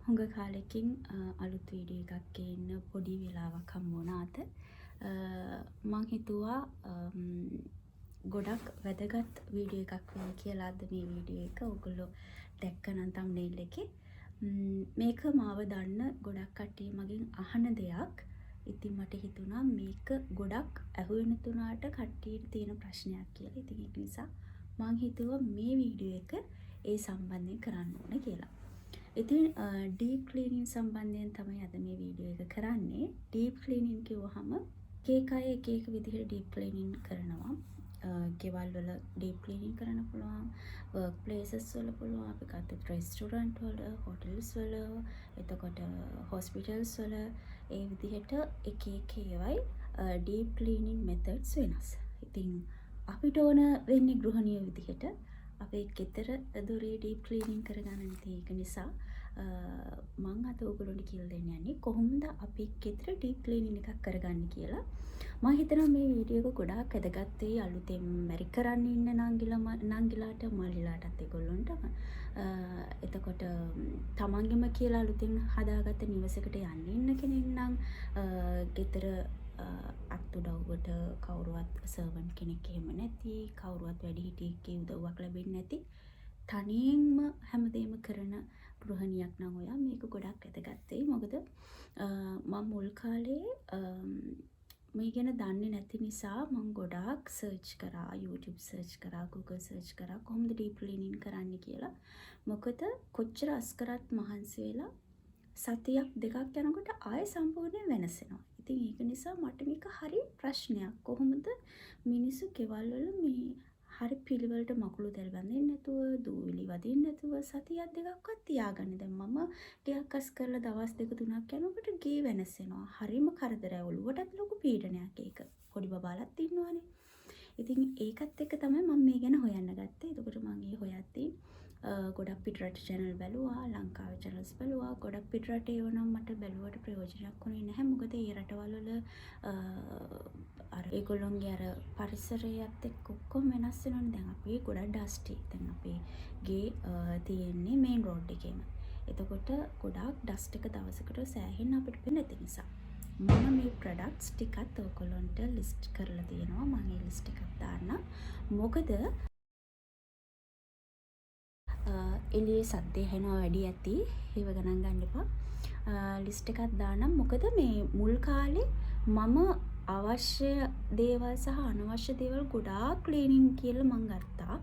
හුඟ කාලෙකින් අලුත් වීඩියෝ එකක් ගේන්න පොඩි වෙලාවක් හම්බ වුණාට මං හිතුවා ගොඩක් වැදගත් වීඩියෝ එකක් වෙයි කියලා අද මේ වීඩියෝ එක ඔයගොල්ලෝ දැක්කනම් thumbnail එකේ මේක මාව දන්න ගොඩක් කට්ටිය මගෙන් අහන දෙයක්. ඉතින් මට හිතුණා මේක ගොඩක් ඇහුවෙන තුනාට කට්ටියට තියෙන ප්‍රශ්නයක් කියලා. ඉතින් ඒක නිසා මං හිතුවා මේ වීඩියෝ එක ඒ සම්බන්ධයෙන් කරන්න ඕන කියලා. ඉතින් ඩීප් ක්ලීනින් සම්බන්ධයෙන් තමයි අද මේ වීඩියෝ එක කරන්නේ. ඩීප් ක්ලීනින් කිව්වහම එක අය එක එක විදිහට ඩීප් ක්ලීනින් කරනවා. ගෙවල් වල ඩීප් ක්ලීනින් කරන්න පුළුවන්, වර්ක් ප්ලේසස් වල පුළුවන්, අපි ගත්තොත් රෙස්ටොරන්ට් වල, හොටල්ස් වල, එතකොට හොස්පිටල්ස් වල ඒ විදිහට එක එක ඒවයි ඩීප් ක්ලීනින් මෙතඩ්ස් වෙනස්. ඉතින් අපිට ඕන වෙන්නේ ගෘහණිය විදිහට අපේ ගෙදර දොරේ ඩීප් ක්ලීනින් කරගන්න. ඒක නිසා මම අද ඔයගොල්ලන්ට කියලා දෙන්න යන්නේ කොහොමද අපි ගෙදර ඩීප් ක්ලීනින් එකක් කරගන්න කියලා. මම හිතනවා මේ වීඩියෝ එක ගොඩාක් වැදගත් වෙයි අලුතෙන් මැරි කරන්න ඉන්න නංගිලාට මල්ලිලාටත් ඒගොල්ලන්ට. එතකොට තමන්ගෙම කියලා අලුතෙන් හදාගත්ත නිවසකට යන්න ඉන්න කෙනෙක් නම් ගෙදර අත්උදව්වට කවුරුවත් සර්වන්ට් කෙනෙක් එහෙම නැති, කවුරුවත් වැඩිහිටියෙක්ගේ උදව්වක් ලැබෙන්නේ නැති තනියෙන්ම හැමදේම කරන ගෘහණියක් නම් ඔයා මේක ගොඩක් වැදගත් වෙයි. මොකද මම මුල් කාලේ මේ ගැන දන්නේ නැති නිසා මම ගොඩාක් සර්ච් කරා, YouTube සර්ච් කරා, Google සර්ච් කරා කොහොමද ඩීප් ක්ලීනින් කරන්න කියලා. මොකද කොච්චර අස්කරත් මහන්සි වෙලා සතියක් දෙකක් යනකොට ආයෙ සම්පූර්ණයෙන් වෙනස් වෙනවා. ඉතින් ඒක නිසා මට මේක හරි ප්‍රශ්නයක්. කොහොමද මිනිස්සු ගෙවල් වල මේ හරි පිළිවෙලට මකුළු තෙල් බඳින්න නැතුව, දූවිලි වදින්න නැතුව සතියක් දෙකක්වත් තියාගන්න. දැන් මම ටිකක් අස් කරලා දවස් දෙක තුනක් යනකොට ගේ වෙනස් වෙනවා. හරිම කරදරයි. ඔළුවටත් ලොකු පීඩනයක් ඒක. පොඩි බබාලත් ඉන්නවනේ. ඉතින් ඒකත් එක්ක තමයි මම මේ ගැන හොයන්න ගත්තේ. එතකොට මම ඒ හොයද්දී ගොඩක් පිටරට channel බැලුවා, ලංකාවේ channels බැලුවා. ගොඩක් පිටරට ඒව නම් මට බැලුවට ප්‍රයෝජනයක් වුණේ නැහැ. මොකද ඒ රටවල් වල අර ඒගොල්ලොන්ගේ අර පරිසරයත් එක්ක ඔක්කොම වෙනස් වෙනවනේ. දැන් අපි ගොඩක් ඩස්ටි. දැන් අපේ ගේ තියෙන්නේ මේන් රෝඩ් එකේම. එතකොට ගොඩාක් ඩස්ට් එක දවසකට සෑහෙන්න අපිට පේන නිසා මම මේ ප්‍රොඩක්ට්ස් ටිකත් ඔයගොල්ලන්ට ලිස්ට් කරලා තියෙනවා. මම ඒ ලිස්ට් එකක් දාන්න. මොකද එළියේ සද්දේ හෙනවා වැඩි ඇති. ඒව ගණන් ගන්න එපා. ලිස්ට් එකක් දානම්. මොකද මේ මුල් කාලේ මම අවශ්‍ය දේවල් සහ අනවශ්‍ය දේවල් ගොඩාක් ක්ලීනින් කියලා මං ගත්තා.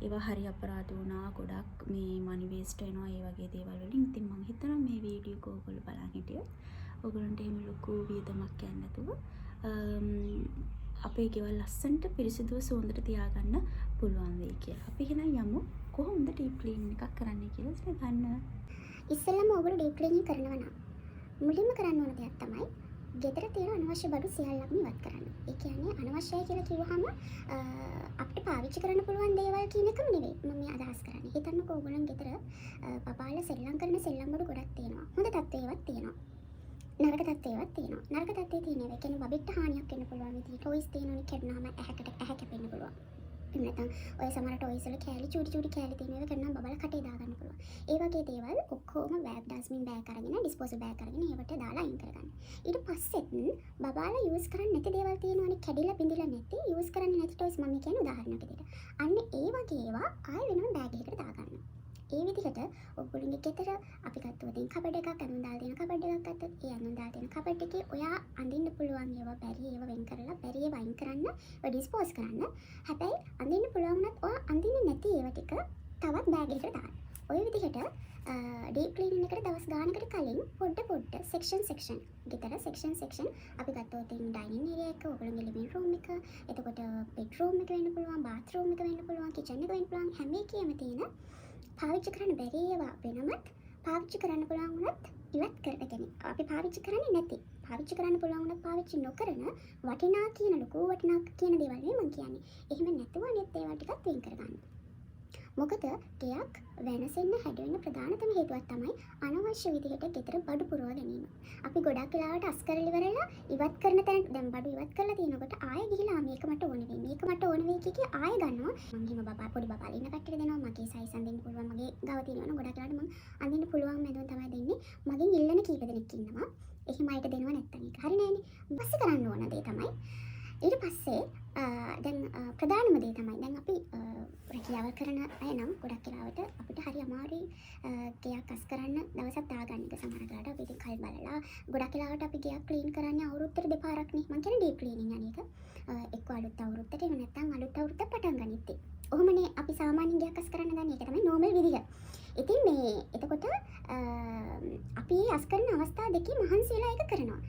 ඒවා හරි අපරාධ වුණා. ගොඩක් මේ මනි වේස්ට් වෙනවා ඒ වගේ දේවල් වලින්. ඉතින් මං හිතනවා මේ වීඩියෝ එක ඔයගොල්ලෝ බලන් හිටියොත් ඔයගොල්ලන්ට එහෙම ලොකු වියදමක් යන්නේ නැතුව අපේ ගෙවල් ලස්සනට පිරිසිදුව සුවඳට තියාගන්න පුළුවන් වෙයි කියලා. අපි එහෙනම් යමු කොහොමද ඩීප් ක්ලීනින් එකක් කරන්න කියලා ගන්න. ඉස්සෙල්ලාම ඔයගොල්ලෝ ඩීප් ක්ලීනින් කරනවා නම් මුලින්ම කරන්න ඕන දෙයක් තමයි ගෙදර තියෙන අනවශ්‍ය බඩු සියල්ලක්ම ඉවත් කරන්න. ඒ කියන්නේ අනවශ්‍යයි කියලා කිව්වහම අපිට පාවිච්චි කරන්න පුළුවන් දේවල් කියන එකම නෙවෙයි මම මේ අදහස් කරන්නේ. හිතන්නකෝ ඔයගොල්ලන් ගෙදර බබාලා සෙල්ලම් කරන සෙල්ලම් බඩු ගොඩක් තියෙනවා. හොඳ තත්ත්වයවත් තියෙනවා. නරක තත්ත්වයවත් තියෙනවා. නරක තත්ත්වයේ තියෙන ඒවා කියන්නේ බබෙක්ට හානියක් වෙන්න පුළුවන් විදිහට ටොයිස් තියෙනවනේ කැඩුනහම ඇහැ කැපෙන්න පුළුවන්. එහෙම නැත්නම් ඔය සමහර ටොයිස් වල කෑලි චූටි කෑලි තියෙන ඒවා කරනම් බබලා කටේ දාගන්න පුළුවන්. ඒ වගේ දේවල් ඔක්කොම බෑග් ඩස්ට්බින් බෑග් අරගෙන ඩිස්පෝසල් බෑග් අරගෙන ඒවට දාලා අයින් කරගන්න. ඊට පස්සෙත් බබාලා යූස් කරන්නේ නැති දේවල් තියෙනවනේ කැඩිලා බිඳිලා නැති යූස් කරන්නේ නැති ටොයිස් මම කියන්නේ උදාහරණයක් විදිහට. අන්න ඒ වගේ ඒවා ආයෙ වෙනම බෑග් එකකට දාගන්න. ඒ විදිහට ඔයගොල්ලෝගේ ගෙදර අපි ගත්තොත් කබඩ් එකක් අඳුන් දාලා තියෙන කබඩ් එකක් ගත්තොත් ඒ අඳුන් දාලා තියෙන කබඩ් එකේ ඔයා අඳින්න පුළුවන් ඒවා බැරි ඒවා වෙන් කරලා බැරි ඒවා අයින් කරන්න ඔය ඩිස්පෝස් කරන්න. හැබැයි අඳින්න පුළුවන් වුණත් ඔයා අඳින්නේ නැති ඒවා ටික තවත් බෑග් එකකට දාන්න. ඔය විදිහට ඩීප් ක්ලීනින් එකට දවස් ගානකට කලින් පොඩ සෙක්ෂන් ගෙදර සෙක්ෂන් අපි ගත්තොත් ඩයිනින් ඒරියා එක, ඔයගොල්ලෝගේ ලිවිං රූම් එක, එතකොට බෙඩ්රූම් එක වෙන්න පුළුවන්, බාත්රූම් එක වෙන්න පුළුවන්, කිචන් එක වෙන්න පුළුවන්. හැම එකේම තියෙන පාවිච්චි කරන්න බැරි ඒවා වෙනමත් පාවිච්චි කරන්න පුළුවන් වුණත් ඉවත් කරගෙන අපි පාවිච්චි කරන්නේ නැති පාවිච්චි කරන්න පුළුවන් වුණත් පාවිච්චි නොකරන වටිනා කියන ලොකු වටිනා කියන දේවල් නේ මම කියන්නේ. එහෙම නැතුව අනිත් ඒවා ටිකක් වෙන් කරගන්න. මොකද ගෙයක් වෙනසෙන්න හැදෙන්න ප්‍රධානතම හේතුවක් තමයි අනවශ්‍ය විදිහට ගෙදර බඩු පුරව ගැනීම. අපි ගොඩක් වෙලාවට අස් කරලා ඉවරලා ඉවත් කරන තැන දැන් බඩු ඉවත් කරලා තියෙනකොට ආයෙ ගිහිලා මේක මට ඕන වෙයි. මේක මට ඕන වෙයි කිය ආයෙ ගන්නවා. මම හිම බබා පොඩි බබාලා ඉන්න කට්ටියට දෙනවා. මගේ සයිස් අඳින්න පුළුවන්. මගේ ගාව තියෙනවා ගොඩක් වෙලාවට මම අඳින්න පුළුවන් මැදුම් තමයි දෙන්නේ. මගෙන් ඉල්ලන කීප දෙනෙක් ඉන්නවා. එහෙම අයට දෙනවා නැත්තම් ඒක හරි නෑනේ. පස්සේ කරන්න ඕන දේ තමයි ඊට පස්සේ දැන් ප්‍රධානම දේ තමයි දැන් අපි රැකියාව කරන අය නම් ගොඩක් වෙලාවට අපිට හරි අමාරුයි ගෙයක් අස් කරන්න දවසක් දාගන්න එක. සමහර වෙලාවට අපි ඉතින් කල් බලලා ගොඩක් වෙලාවට අපි ගෙයක් ක්ලීන් කරන්නේ අවුරුද්දට දෙපාරක් නේ. මං කියන්නේ ඩීප් ක්ලීනින් යන එක. එක්ක අලුත් අවුරුද්දට එහෙම නැත්නම් අලුත් අවුරුද්ද පටන් ගනිද්දී. ඔහොමනේ අපි සාමාන්‍යයෙන් ගෙයක් අස් කරන්න ගන්න. ඒක තමයි නෝමල් විදිහ. ඉතින් මේ එතකොට අපි අස් කරන අවස්ථා දෙකේ මහන්සි වෙලා ඒක කරනවා.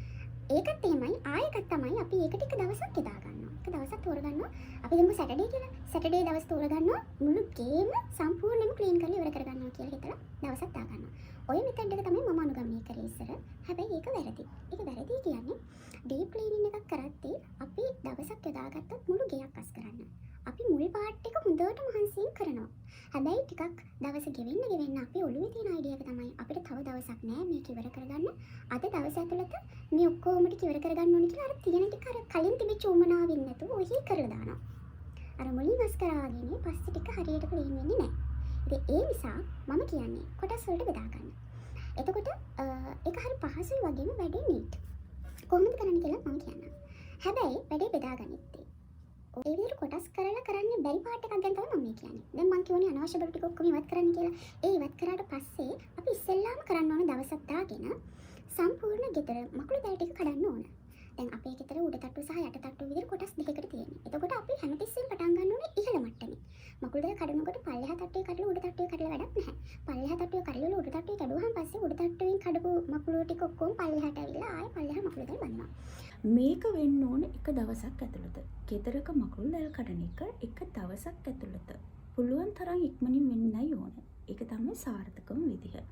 ඒකත් එහෙමයි ආයෙකත් තමයි අපි ඒක ටික දවසක් යොදා ගන්නවා. එක දවසක් තෝරගන්නවා. අපි දෙමු සැටර්ඩේ කියලා. සැටර්ඩේ දවස් තෝරගන්නවා මුළු ගේම සම්පූර්ණයෙන්ම ක්ලීන් කරලා ඉවර කරගන්නවා කියලා හිතලා දවසක් දාගන්නවා. ඔය මෙතඩ් එක තමයි මම අනුගමනය කරේ ඉස්සර. හැබැයි ඒක වැරදි. ඒක වැරදි කියන්නේ ඩීප් ක්ලීනින් එකක් කරද්දී අපි දවසක් යොදාගත්තොත් මුළු ගෙයක් අස් කරන්න. අපි මුල් පාර්ට් එක හොඳට මහන්සියෙන් කරනවා. හැබැයි ටිකක් දවස ගෙවෙන්න අපි ඔළුවේ තියෙන අයිඩියා එක තමයි අපිට තව දවසක් නෑ මේක ඉවර කරගන්න. අද දවස් ඇතුළත මේ ඔක්කොම ටික ඉවර කරගන්න ඕනේ කියලා අර තියෙන ටික අර කලින් තිබිච්ච උමනාවෙන් නැතුව ඔහි කරලා දානවා. අර මුලින් අස් කරාගෙන පස්සේ ටික හරියට ක්ලීන් වෙන්නේ නෑ. ඉතින් ඒ නිසා මම කියන්නේ කොටස් වලට බෙදා ගන්න. එතකොට ඒක හරි පහසුයි වගේම වැඩේ නීට්. කොහොමද කරන්න කියලා මම කියන්නම්. හැබැයි වැඩේ බෙදා ගනිද්දී ඒ විදිහට කොටස් කරලා කරන්න බැරි පාර්ට් එකක් ගැන තමයි මම කියන්නේ. දැන් මම කියවනේ අනවශ්‍ය බඩු ටික ඔක්කොම ඉවත් කරන්න කියලා. ඒ ඉවත් කරාට පස්සේ අපි ඉස්සෙල්ලාම කරන්න ඕන දවසක් දාගෙන සම්පූර්ණ ගෙදර මකුළු දැල් ටික කඩන්න ඕන. දැන් අපේ ගෙදර උඩ තට්ටුව සහ යට තට්ටුව විදිහට කොටස් දෙකකට තියෙනවා. එතකොට අපි හැමතිස්සෙම පටන් ගන්න ඕනේ ඉහළ මට්ටමේ. මකුළු දැල් කඩනකොට පල්ලෙහා තට්ටුවේ කඩලා උඩ තට්ටුවේ කඩලා වැඩක් නැහැ. පල්ලෙහා තට්ටුවේ කඩලා උඩ තට්ටුවේ කැඩුවාම පස්සේ උඩ තට්ටුවෙන් කඩපු මකුළු ටික ඔක්කොම පල්ලෙහාට ඇවිල්ලා ආයෙ පල්ලෙහා මකුළු දැල් බඳිනවා. මේක වෙන්න ඕන එක දවසක් ඇතුළත. ගෙදරක මකුළු දැල් කඩන එක දවසක් ඇතුළත. පුළුවන් තරම් ඉක්මනින් වෙන්නයි ඕන. ඒක තමයි සාර්ථකම විදිහ.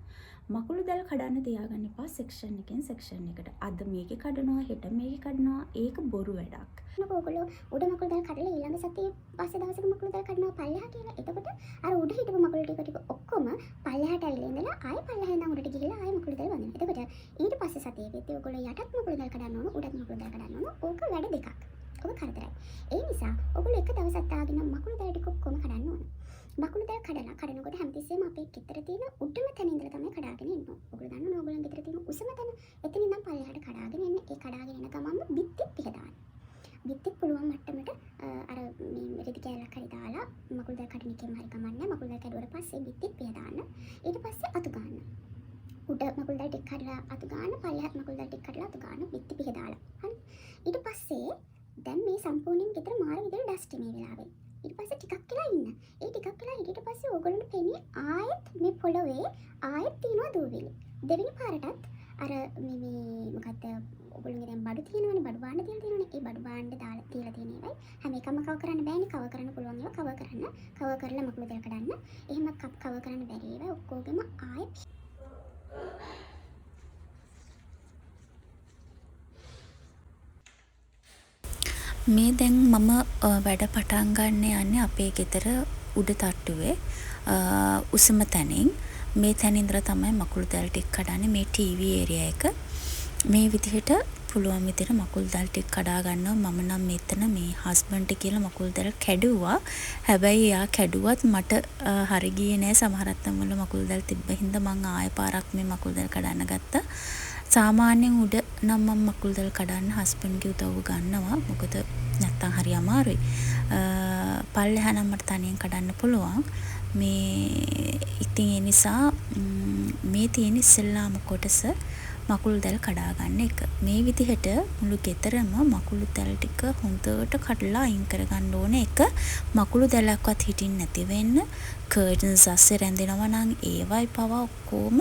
මකුළු දැල් කඩන්න තියාගන්න එපා සෙක්ෂන් එකෙන් සෙක්ෂන් එකට. අද මේකේ කඩනවා, හෙට මේකේ කඩනවා. ඒක බොරු වැඩක්. ඔයගොල්ලෝ උඩ මකුළු දැල් කඩලා ඊළඟ සතියේ පස්සේ දවසක මකුළු දැල් කඩනවා පල්ලෙහා කියලා. එතකොට අර උඩ හිටපු මකුළු ටික ඔක්කොම පල්ලෙහාට ඇවිල්ලා ඉඳලා ආයෙ පල්ලෙහා ඉඳන් උඩට ගිහිල්ලා ආයෙ මකුළු දැල් වදිනවා. එතකොට ඊට පස්සේ සතියේදී ඔයගොල්ලෝ යටත් මකුළු දැල් කඩන්න ඕන, උඩත් මකුළු දැල් කඩන්න ඕන. ඕක වැඩ දෙකක්. ඔක කරදරයි. ඒ නිසා ඔයගොල්ලෝ එක දවසක් දාගෙන මකුළු දැල් ටික ඔක්කොම කඩන්න ඕන. මකුළු දැල් කඩනකොට හැමතිස්සෙම අපේ ගෙදර තියෙන උඩම තැන ඉඳලා තමයි කඩාගෙන එන්නේ. ඔයගොල්ලෝ දන්නවනේ ඔයගොල්ලන් ගෙදර තියෙන උසම තැන. එතන ඉඳන් පල්ලෙහාට කඩාගෙන එන්නේ. ඒ කඩාගෙන එන ගමන්ම බිත්තිත් පිහදාන්න. බිත්තිත් පුළුවන් මට්ටමට අර මේ රෙදි කෑල්ලක් හරි දාලා මකුළු දැල් කඩන එකෙම හරි කමන්නේ. මකුළු දැල් කැඩුවට පස්සේ බිත්තිත් පිහදාන්න. ඊට පස්සේ අතු ගන්න. උඩ මකුළු දැල් ටික කඩලා අතු ගන්න, පල්ලෙහාත් මකුළු දැල් ටික කඩලා අතු ගන්න, බිත්ති පිහදාලා. හරි. ඊට පස්සේ දැන් මේ සම්පූර්ණයෙන් ගෙදර මාර විදිහට ඩස්ට් මේ වෙලාවේ. ඊට පස්සේ ටිකක් වෙලා ඉන්න. ඒ ටිකක් වෙලා ඊට පස්සේ ඕගොල්ලන්ට පෙන්නේ ආයෙත් මේ පොළවේ ආයෙත් තියෙනවා දූවිලි. දෙවෙනි පාරටත් අර මේ මොකද්ද ඔයගොල්ලන්ගේ දැන් බඩු තියෙනවනේ, බඩු භාණ්ඩ තියෙනවනේ. ඒ බඩු භාණ්ඩ දාලා තියලා තියෙන ඒවයි හැම එකම කව කරන්න බෑනේ. කව කරන්න පුළුවන් ඒවා කව කරන්න. කව කරලා මකුළු දැල් කඩන්න. එහෙම කව කරන්න බැරි ඒවා ඔක්කොගෙම ආයෙත් මේ දැන් මම වැඩ පටන් ගන්න යන්නේ අපේ ගෙදර උඩ තට්ටුවේ උසම තැනින්. මේ තැන ඉඳලා තමයි මකුළු දැල් ටික කඩන්නේ. මේ ටීවී ඒරියා එක. මේ විදිහට පුළුවන් විදිහට මකුළු දැල් ටික කඩා ගන්නවා. මම නම් මෙතන මේ හස්බන්ඩ්ට කියලා මකුළු දැල් කැඩුවා. හැබැයි එයා කැඩුවත් මට හරි ගියේ නෑ. සමහර අත්තම් වල මකුළු දැල් තිබ්බ හින්දා මං ආයෙ පාරක් මේ මකුළු දැල් කඩන්න ගත්තා. සාමාන්‍යයෙන් උඩ නම් මම මකුළු දැල් කඩන්න හස්බන්ඩ්ගේ උදව්ව ගන්නවා. මොකද නැත්තම් හරි අමාරුයි. පල්ලෙහා නම් මට තනියෙන් කඩන්න පුළුවන්. මේ ඉතින් ඒ නිසා මේ තියෙන ඉස්සෙල්ලාම කොටස මකුළු දැල් කඩා ගන්න එක. මේ විදිහට මුළු ගෙදරම මකුළු දැල් ටික හොඳට කඩලා අයින් කරගන්න ඕනේ. එක මකුළු දැලක්වත් හිටින්න නැති වෙන්න. කර්ටන්ස් අස්සේ රැඳෙනවා නම් ඒවයි පවා ඔක්කොම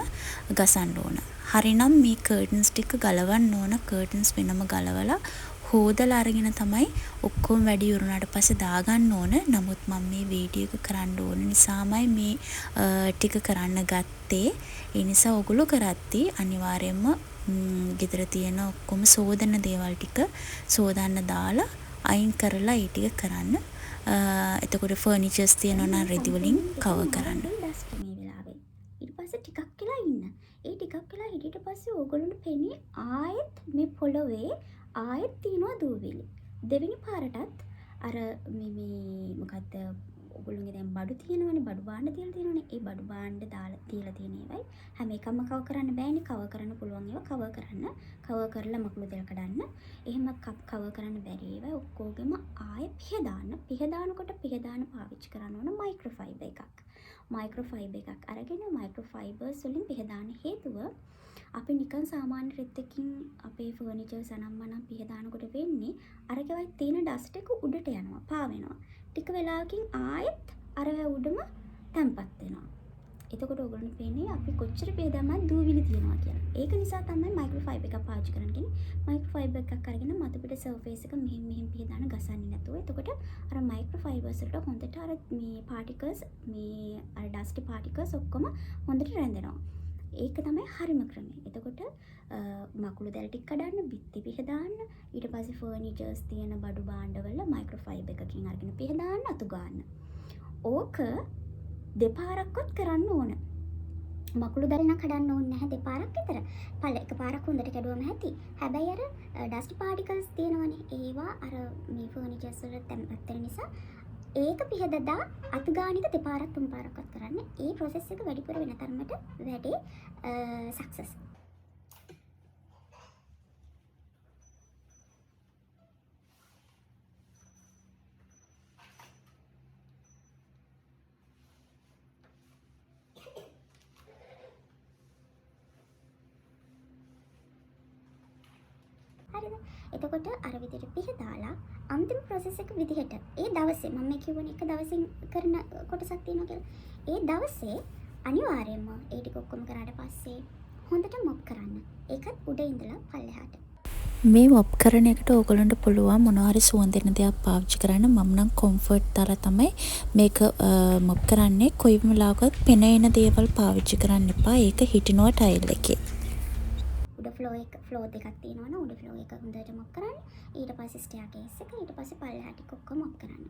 ගසන්න ඕන. හරිනම් මේ කර්ටන්ස් ටික ගලවන්න ඕන. කර්ටන්ස් වෙනම ගලවලා හොදලා අරගෙන තමයි ඔක්කොම වැඩි යුරුනාට පස්සේ දාගන්න ඕන. නමුත් මම මේ වීඩියෝ එක කරන්න ඕන නිසාමයි මේ ටික කරන්න ගත්තේ. ඒ නිසා ඔයගොල්ලෝ කරද්දී අනිවාර්යයෙන්ම ගෙදර තියෙන ඔක්කොම සෝදන දේවල් ටික සෝදන්න දාලා අයින් කරලා ඒ ටික කරන්න. එතකොට ෆර්නිචර්ස් තියෙනවා නම් රෙදි වලින් කවර් කරන්න. ඩස්ට් මේ වෙලාවේ. ඊට පස්සේ ටිකක් වෙලා ඉන්න. ඒ ටිකක් වෙලා හිටියට පස්සේ ඕගොල්ලන්ට පෙන්නේ ආයෙත් මේ පොළවේ ආයෙත් තියෙනවා දූවිලි. දෙවෙනි පාරටත් අර මේ මොකද්ද ඔයගොල්ලෝගේ දැන් බඩු තියෙනවනේ, බඩු භාණ්ඩ තියලා තියෙනවනේ. ඒ බඩු භාණ්ඩ දාලා තියලා තියෙන ඒවයි හැම එකම කවර් කරන්න බෑනේ. කවර් කරන්න පුළුවන් ඒවා කවර් කරන්න. කවර් කරලා මකුළු දෙල් කඩන්න. එහෙම කවර් කරන්න බැරි ඒවා ඔක්කොගෙම ආයෙ පිහදාන්න. පිහදානකොට පිහදාන පාවිච්චි කරන්න ඕන මයික්‍රෝෆයිබර් එකක්. මයික්‍රෝෆයිබර් එකක් අරගෙන මයික්‍රෝෆයිබර්ස් වලින් පිහදාන හේතුව අපි නිකන් සාමාන්‍ය රෙද්දකින් අපේ ෆර්නිචර්ස් අනම්මනම් පිහදානකොට වෙන්නේ අරකෙවයි තියෙන ඩස්ට් එක උඩට යනවා, පාවෙනවා. ටික වෙලාවකින් ආයෙත් අර උඩම තැම්පත් වෙනවා. එතකොට ඔයගොල්ලන්ට පේන්නේ අපි කොච්චර පිහදාමත් දූවිලි තියනවා කියලා. ඒක නිසා තමයි මයික්‍රෝෆයිබර් එකක් පාවිච්චි කරන්න කියන්නේ. මයික්‍රෝෆයිබර් එකක් අරගෙන මතු පිට සර්ෆේස් එක මෙහෙම පිහදාන ගසන්නේ නැතුව. එතකොට අර මයික්‍රෝෆයිබර්ස් වලට හොඳට අර මේ පාටිකල්ස් මේ අර ඩස්ට් පාටිකල්ස් ඔක්කොම හොඳට රැඳෙනවා. ඒක තමයි හරිම ක්‍රමය. එතකොට මකුළු දැල් ටික කඩන්න, බිත්ති පිහදාන්න, ඊට පස්සේ ෆර්නිචර්ස් තියෙන බඩු භාණ්ඩවල මයික්‍රෝෆයිබර් එකකින් අරගෙන පිහදාන්න, අතු ගන්න. ඕක දෙපාරක්වත් කරන්න ඕන. මකුළු දැල් නම් කඩන්න ඕනේ නැහැ දෙපාරක් විතර. එකපාරක් හොඳට කැඩුවම ඇති. හැබැයි අර ඩස්ට් පාටිකල්ස් තියෙනවනේ. ඒවා අර මේ ෆර්නිචර්ස් වල තැම්පත් වෙන නිසා ඒක පිහදදා අතු ගාන එක දෙපාරක් තුන් පාරක්වත් කරන්න. ඒ process එක වැඩිපුර වෙන තරමට වැඩේ සක්සස්. හරිද? එතකොට අර විදිහට පිහදාලා අන්තිම process එක විදිහට ඒ දවසේ මම කියවන එක දවසින් කරන කොටසක් තියෙනවා කියලා. ඒ දවසේ අනිවාර්යයෙන්ම ඒ ටික ඔක්කොම කරාට පස්සේ හොඳට මොප් කරන්න. ඒකත් උඩ ඉඳලා පල්ලෙහාට. මේ මොප් කරන එකට ඕගොල්ලන්ට පුළුවන් මොනවා හරි සුවඳ දෙන දෙයක් පාවිච්චි කරන්න. මම නම් කොම්ෆර්ට් දාලා තමයි මේක මොප් කරන්නේ. කොයිම වෙලාවකත් පෙනෙන දේවල් පාවිච්චි කරන්න එපා. ඒක හිටිනවා ටයිල් එකේ. ෆ්ලෝ දෙකක් තියෙනවනේ. උඩ ෆ්ලෝ එක හොඳට මොප් කරන්න. ඊට පස්සේ ස්ටෙයාකේස් එක, ඊට පස්සේ පල්ලෙහාට ඔක්කොම මොප් කරන්න.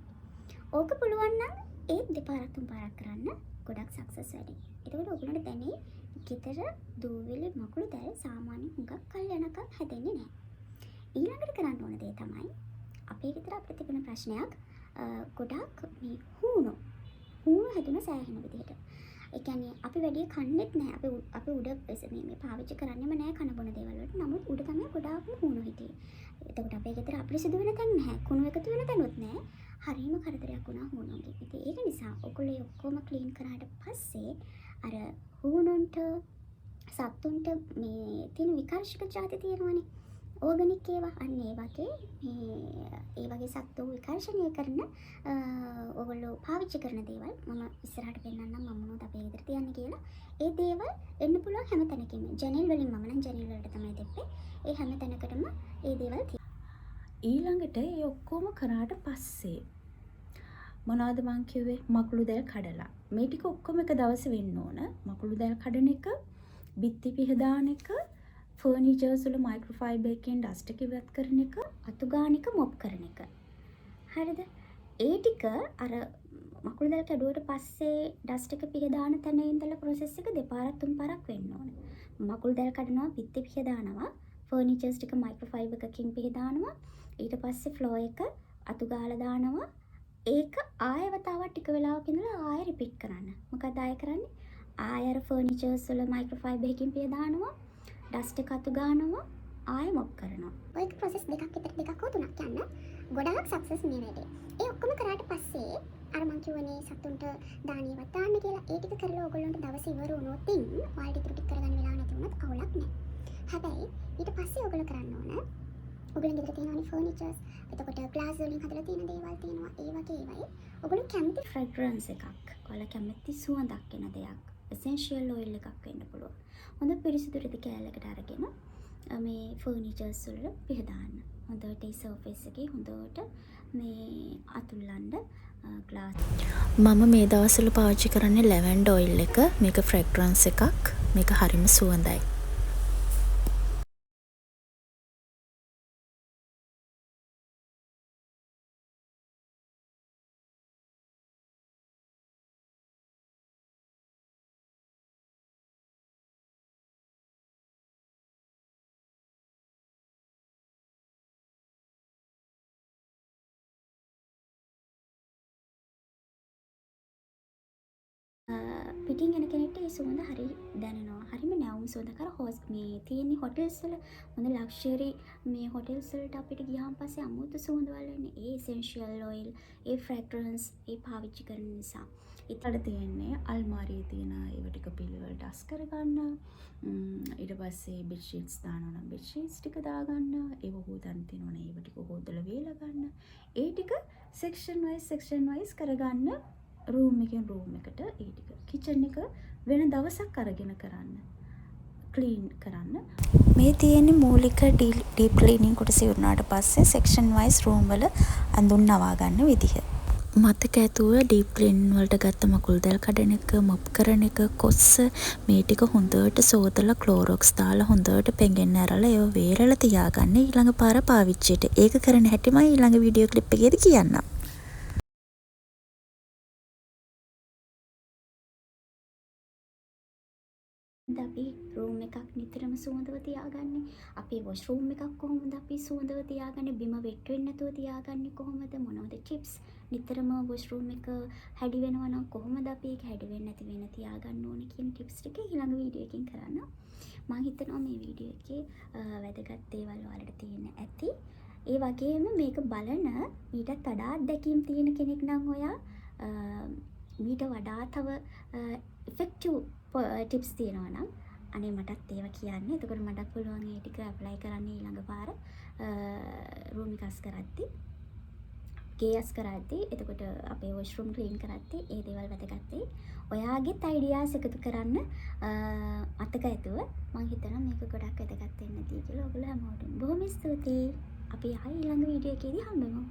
ඕක පුළුවන් නම් ඒ දෙපාරක් තුන් පාරක් කරන්න. ගොඩක් සක්සස් වැඩි. එතකොට ඔයගොල්ලන්ට දැනේ ගෙදර දූවිලි මකුළු දැල් සාමාන්‍ය හුඟක් කල් යනකම් හැදෙන්නේ නැහැ. ඊළඟට කරන්න ඕන දේ තමයි අපේ ගෙදර අපිට තිබෙන ප්‍රශ්නයක් ගොඩක් මේ හුණු හැදුන සෑහෙන විදිහට. ඒ කියන්නේ අපි වැඩි කන්නේත් නැහැ. අපි උඩ මේ පාවිච්චි කරන්නේම නැහැ කන බොන දේවල් වලට. නමුත් උඩ තමයි ගොඩාක්ම හුණු හිටියේ. එතකොට අපේ ගෙදර අපිරිසිදු වෙන තැන් නැහැ. කුණු එකතු වෙන තැනුත් නැහැ. හරිම කරදරයක් වුණා හුණුන්ගේ. ඉතින් ඒක නිසා ඔයගොල්ලෝ ඔක්කොම ක්ලීන් කරාට පස්සේ අර හුණුන්ට සත්තුන්ට මේ තියෙන විකර්ෂක જાති තියෙනවනේ. ඕගනික් ඒවා අන්න ඒ වගේ සත්තු විකර්ෂණය කරන ඔයගොල්ලෝ පාවිච්චි කරන දේවල් මම ඉස්සරහට පෙන්නන්නම් මම මොනවද අපේ ගෙදර තියන්නේ කියලා. ඒ දේවල් එන්න පුළුවන් හැම තැනකින්ම. ජනෙල් වලින් මම නම් ජනෙල් වලට තමයි දෙන්නේ. ඒ හැම තැනකටම ඒ දේවල් ඊළඟට ඒ ඔක්කොම කරාට පස්සේ මොනවද මං කිව්වේ? මකුළු දැල් කඩලා. මේ ටික ඔක්කොම එක දවසේ වෙන්න ඕන. මකුළු දැල් කඩන එක, බිත්ති පිහදාන එක, ෆර්නිචර්ස් වල මයික්‍රෝෆයිබර් එකෙන් ඩස්ට් එක ඉවත් කරන එක, අතු ගාන එක, මොප් කරන එක. හරිද? ඒ ටික අර මකුළු දැල් කැඩුවට පස්සේ ඩස්ට් එක පිහදාන තැන ඉඳලා process එක දෙපාරක් තුන් පාරක් වෙන්න ඕන. මකුළු දැල් කඩනවා, බිත්ති පිහදානවා, ෆර්නිචර්ස් ටික මයික්‍රෝෆයිබර් එකකින් පිහදානවා, ඊට පස්සේ ෆ්ලෝ එක අතු ගාලා දානවා. ඒක ආයෙ වතාවක් ටික වෙලාවක ඉඳලා ආයෙ රිපීට් කරන්න. මොකද ආයෙ කරන්නේ? ආයෙ අර ෆර්නිචර්ස් වල මයික්‍රෝෆයිබර් එකකින් පිහදානවා, ඩස්ට් එක අතු ගන්නවා, ආයෙ මොප් කරනවා. ඔය process දෙකක් හෝ තුනක් යන්න ගොඩාක් සක්සස් මේ වැඩේ. ඒ ඔක්කොම කරාට පස්සේ අර මං කියවනේ සතුන්ට දානියවත් දාන්න කියලා. ඒ ටික කරලා ඔයගොල්ලන්ට දවස් ඉවර වුණොත් ඔයාලට ඉතුරු ටික කරගන්න වෙලාව නැති වුණොත් අවුලක් නැහැ. හැබැයි ඊට පස්සේ ඔයගොල්ලෝ කරන්න ඕන ඔයගොල්ලන් ගෙදර තියෙනවනේ ෆර්නිචර්ස්. එතකොට ග්ලාස් වලින් හදලා තියෙන දේවල් තියෙනවා. ඒ වගේ ඒවායි ඔයගොල්ලෝ කැමති ෆ්‍රැග්‍රන්ස් එකක්. ඔයාලා කැමති සුවඳක් එන දෙයක්. එසෙන්ෂියල් ඔයිල් එකක් වෙන්න පුළුවන්. හොඳ පිරිසිදු රෙදි කෑල්ලකට අරගෙන මේ ෆර්නිචර්ස් වල පිහදාන්න. හොඳට ඒ සර්ෆේස් එකේ හොඳට මේ අතුල්ලන්න ග්ලාස්. මම මේ දවස්වල පාවිච්චි කරන්නේ ලැවෙන්ඩර් ඔයිල් එක. මේක ෆ්‍රැග්‍රන්ස් එකක්. මේක හරිම සුවඳයි. පිටින් එන කෙනෙක්ට ඒ සුවඳ හරි දැනෙනවා. හරිම නැවුම් සුවඳ කර මේ තියෙන්නේ හොටෙල්ස් වල හොඳ ලක්ෂරි මේ හොටෙල්ස් වලට අපිට ගියාන් පස්සේ අමුතු සුවඳ වල එන්නේ ඒ එසෙන්ෂියල් ඔයිල්, ඒ ෆ්‍රැග්‍රන්ස් ඒ පාවිච්චි කරන නිසා. ඉතල තියෙන්නේ අල්මාරියේ තියෙන ඒව ටික පිළිවෙලට අස් කරගන්න. ඊට පස්සේ බෙඩ් ෂීට්ස් දානවා නම් බෙඩ් ෂීට්ස් ටික දාගන්න. ඒව හොදන්න තියෙනවනේ ඒව ටික හොදලා වේලා ගන්න. ඒ ටික සෙක්ෂන් වයිස් කරගන්න. රූම් එකෙන් රූම් එකට ඒ ටික කිචන් එක වෙන දවසක් අරගෙන කරන්න. ක්ලීන් කරන්න. මේ තියෙන්නේ මූලික ඩීප් ක්ලීනින් කොටස ඉවරනාට පස්සේ සෙක්ෂන් වයිස් රූම් වල අඳුන් නවා ගන්න විදිහ. මතක ඇතුව ඩීප් ක්ලීන් වලට ගත්ත මකුළු දැල් කඩන එක, මොප් කරන එක, කොස්ස මේ ටික හොඳට සෝදලා ක්ලෝරොක්ස් දාලා හොඳට පෙඟෙන්න ඇරලා ඒව වේරලා තියාගන්න ඊළඟ පාර පාවිච්චියට. ඒක කරන හැටිම ඊළඟ වීඩියෝ ක්ලිප් එකේදී කියන්නම්. අපි රූම් එකක් නිතරම සුවඳව තියාගන්නේ. අපේ වොෂ් රූම් එකක් කොහොමද අපි සුවඳව තියාගන්නේ? බිම වෙට් වෙන්නේ නැතුව තියාගන්නේ කොහොමද? මොනවද ටිප්ස්? නිතරම වොෂ් රූම් එක හැඩි වෙනවා නම් කොහොමද අපි ඒක හැඩි වෙන්නේ නැති වෙන තියාගන්න ඕනේ කියන ටිප්ස් ටික ඊළඟ වීඩියෝ එකකින් කරන්න. මම හිතනවා මේ වීඩියෝ එකේ වැදගත් දේවල් ඔයාලට තියෙන්න ඇති. ඒ වගේම මේක බලන ඊටත් වඩා අත්දැකීම් තියෙන කෙනෙක් නම් ඔයා මීට වඩා තව ඉෆෙක්ටිව් ටිප්ස් තියෙනවා නම් අනේ මටත් ඒව කියන්න. එතකොට මටත් පුළුවන් ඒ ටික ඇප්ලයි කරන්න ඊළඟ පාර රූම් එක අස් කරද්දි, ගේ අස් කරද්දි, එතකොට අපේ වොෂ්රූම් ක්ලීන් කරද්දි ඒ දේවල් වැදගත් වෙයි. ඔයාගෙත් අයිඩියාස් එකතු කරන්න අතක ඇතුව මම හිතනවා මේක ගොඩක් වැදගත් වෙන්න ඇති කියලා. ඔයගොල්ලෝ හැමෝටම බොහොම ස්තුතියි. අපි ආයි ඊළඟ වීඩියෝ එකේදී හම්බෙමු.